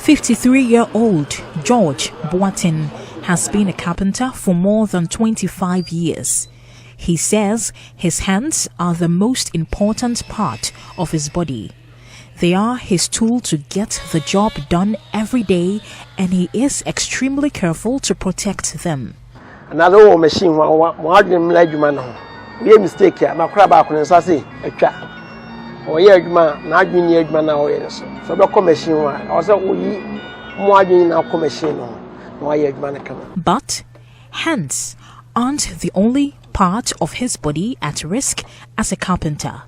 53-year-old George Boateng has been a carpenter for more than 25 years. He says his hands are the most important part of his body. They are his tool to get the job done every day, and he is extremely careful to protect them. Another machine, we mistake here. My crab back and say, a trap. Or man, not being a man now. So the commission, also we more than our commission. But hands aren't the only part of his body at risk as a carpenter.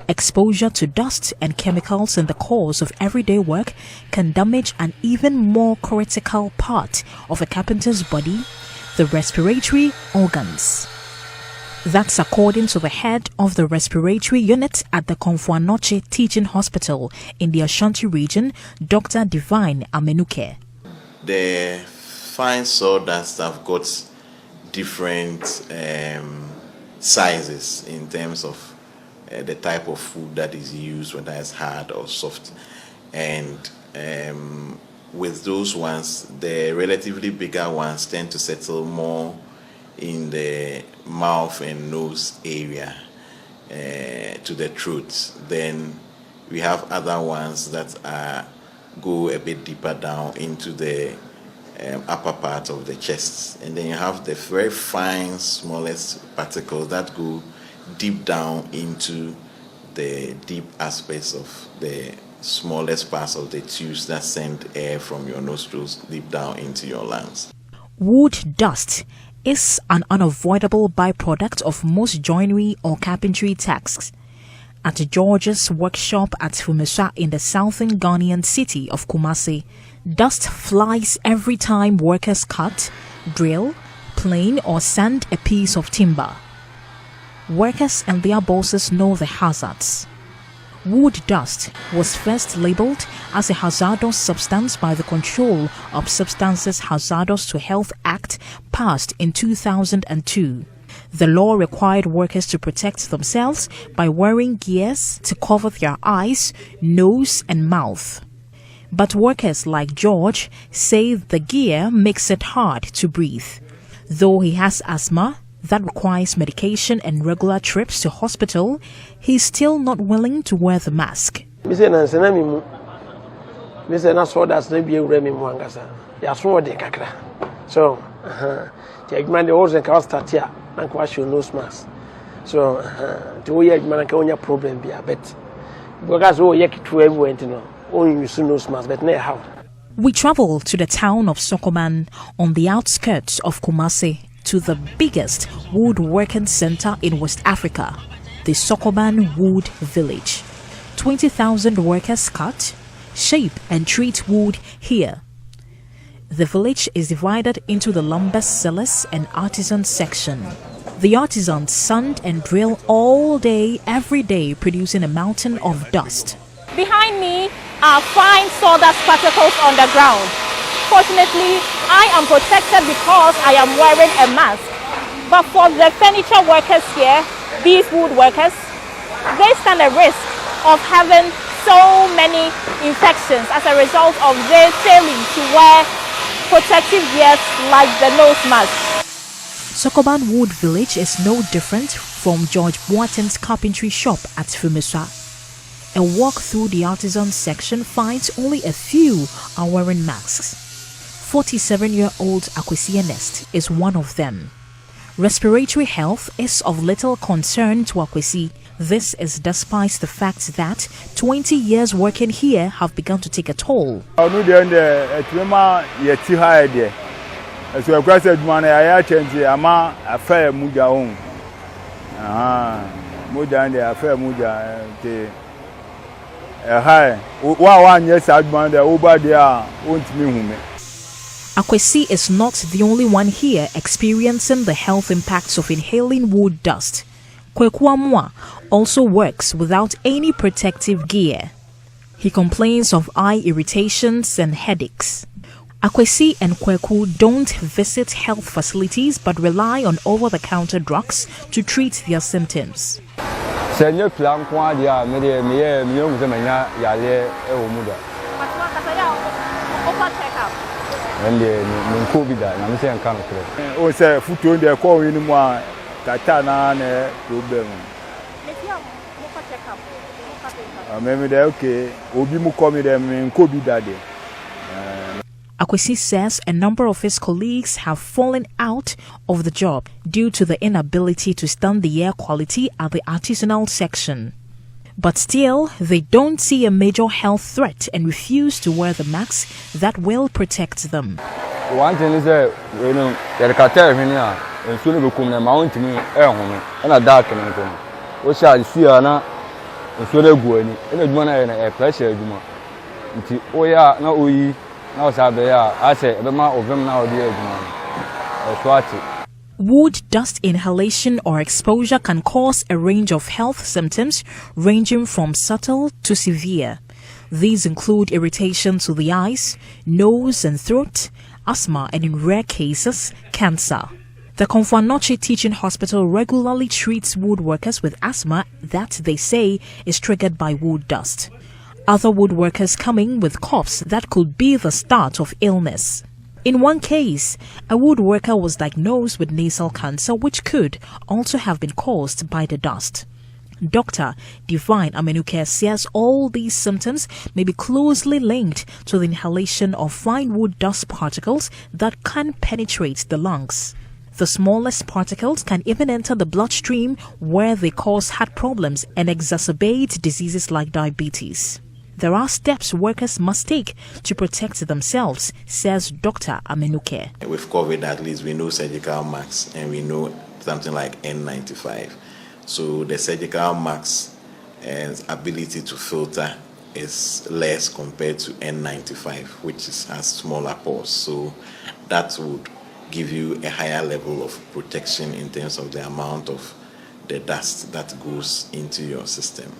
Exposure to dust and chemicals in the course of everyday work can damage an even more critical part of a carpenter's body, the respiratory organs. That's according to the head of the respiratory unit at the Komfo-Anokye Teaching Hospital in the Ashanti region, Dr. Divine Amenuke. The fine sawdust have got different sizes in terms of the type of food that is used, whether it's hard or soft. And with those ones, the relatively bigger ones tend to settle more in the mouth and nose area to the throat. Then we have other ones that go a bit deeper down into the upper part of the chest. And then you have the very fine, smallest particles that go deep down into the deep aspects of the smallest parts of the tubes that send air from your nostrils deep down into your lungs. Wood dust is an unavoidable byproduct of most joinery or carpentry tasks. At George's workshop at Fumisha in the southern Ghanaian city of Kumasi, dust flies every time workers cut, drill, plane or sand a piece of timber. Workers and their bosses know the hazards. Wood dust was first labeled as a hazardous substance by the Control of Substances Hazardous to Health Act passed in 2002. The law required workers to protect themselves by wearing gears to cover their eyes, nose and mouth. But workers like George say the gear makes it hard to breathe. Though he has asthma that requires medication and regular trips to hospital, he's still not willing to wear the mask. So, the also can start here and question nose mask. So, to wear man problem be a bit. Because to everyone to know, only use nose mask, but never how. We travel to the town of Sokoban on the outskirts of Kumasi to the biggest woodworking center in West Africa, the Sokoban Wood Village. 20,000 workers cut, shape and treat wood here. The village is divided into the lumber sellers and artisan section. The artisans sand and drill all day, every day, producing a mountain of dust. Behind me are fine sawdust particles on the ground. Fortunately, I am protected because I am wearing a mask. But for the furniture workers here, these woodworkers, they stand a risk of having so many infections as a result of their failing to wear protective gears like the nose mask. Sokoban Wood Village is no different from George Boateng's carpentry shop at Fumisha. A walk through the artisan section finds only a few are wearing masks. 47-year-old Akwesi Nest is one of them. Respiratory health is of little concern to Akwesi. This is despite the fact that 20 years working here have begun to take a toll. Akwesi is not the only one here experiencing the health impacts of inhaling wood dust. Kweku Amwa also works without any protective gear. He complains of eye irritations and headaches. Akwesi and Kweku don't visit health facilities but rely on over-the-counter drugs to treat their symptoms. Opa check-up. And the COVID, I'm saying, come to o say futu de ko wi ni mu a tata na na problem Opa check-up. maybe they okay obi mu come dem COVID dade. Akwesi says a number of his colleagues have fallen out of the job due to the inability to stand the air quality at the artisanal section. But still, they don't see a major health threat and refuse to wear the masks that will protect them. one thing is that, the cartel here, and soon become a mountain air and a dark and what shall you see, Anna? And so they're going in a manner and a pressure. Oh, yeah, no, we now have there. I say, the amount of them now, dear, Wood dust inhalation or exposure can cause a range of health symptoms ranging from subtle to severe. These include irritation to the eyes, nose and throat, asthma, and in rare cases, cancer. The Komfo-Anokye Teaching Hospital regularly treats woodworkers with asthma that they say is triggered by wood dust. Other woodworkers coming with coughs that could be the start of illness. In one case, a woodworker was diagnosed with nasal cancer, which could also have been caused by the dust. Dr. Divine Amenuke says all these symptoms may be closely linked to the inhalation of fine wood dust particles that can penetrate the lungs. The smallest particles can even enter the bloodstream, where they cause heart problems and exacerbate diseases like diabetes. There are steps workers must take to protect themselves, says Dr. Amenuke. With COVID, at least we know surgical masks and we know something like N95. So the surgical mask's ability to filter is less compared to N95, which has smaller pores. So that would give you a higher level of protection in terms of the amount of the dust that goes into your system.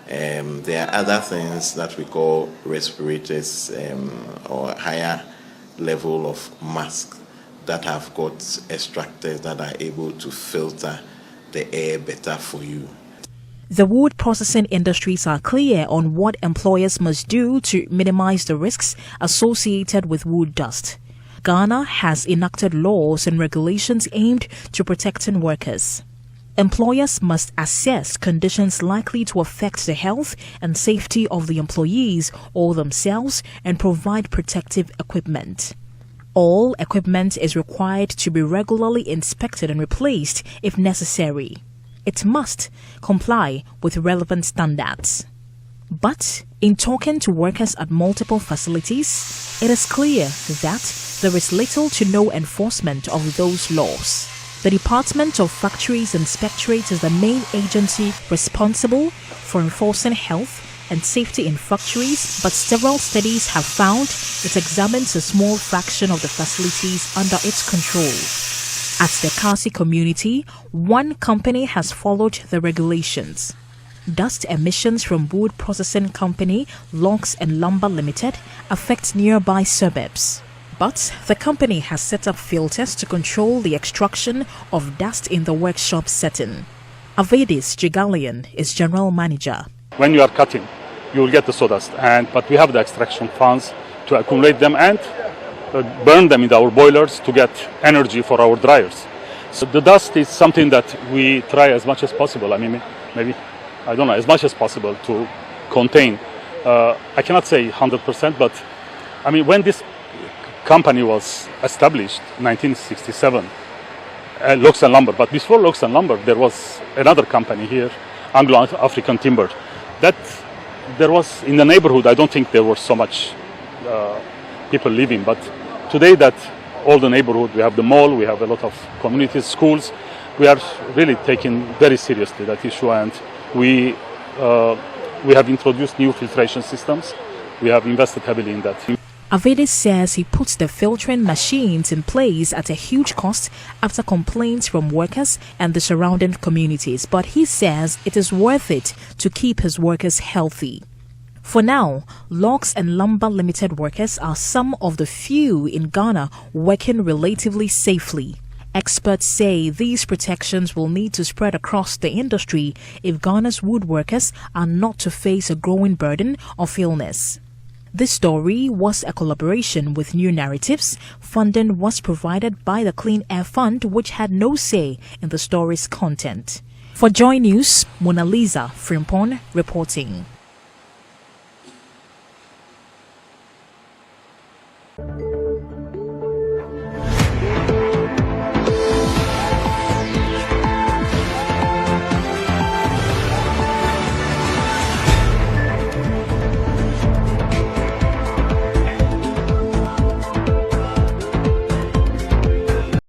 There are other things that we call respirators or higher level of masks that have got extractors that are able to filter the air better for you. The wood processing industries are clear on what employers must do to minimize the risks associated with wood dust. Ghana has enacted laws and regulations aimed to protecting workers. Employers must assess conditions likely to affect the health and safety of the employees or themselves and provide protective equipment. All equipment is required to be regularly inspected and replaced if necessary. It must comply with relevant standards. But in talking to workers at multiple facilities, it is clear that there is little to no enforcement of those laws. The Department of Factories Inspectorate is the main agency responsible for enforcing health and safety in factories, but several studies have found it examines a small fraction of the facilities under its control. At the Kasi community, one company has followed the regulations. Dust emissions from wood processing company Logs and Lumber Limited affect nearby suburbs. But the company has set up filters to control the extraction of dust in the workshop setting. Avedis Ghanaian is general manager. When you are cutting, you will get the sawdust, but we have the extraction fans to accumulate them and burn them in our boilers to get energy for our dryers. So the dust is something that we try as much as possible. I mean, maybe, I don't know, as much as possible to contain. I cannot say 100%, but I mean, when this company was established, 1967, Logs and Lumber. But before Logs and Lumber, there was another company here, Anglo-African Timber. That there was in the neighborhood. I don't think there were so much people living. But today, that all the neighborhood, we have the mall, we have a lot of communities, schools. We are really taking very seriously that issue, and we have introduced new filtration systems. We have invested heavily in that. Avedis says he puts the filtering machines in place at a huge cost after complaints from workers and the surrounding communities, but he says it is worth it to keep his workers healthy. For now, Logs and Lumber Limited workers are some of the few in Ghana working relatively safely. Experts say these protections will need to spread across the industry if Ghana's woodworkers are not to face a growing burden of illness. This story was a collaboration with New Narratives. Funding was provided by the Clean Air Fund, which had no say in the story's content. For Joy News, Mona Lisa Frimpong reporting.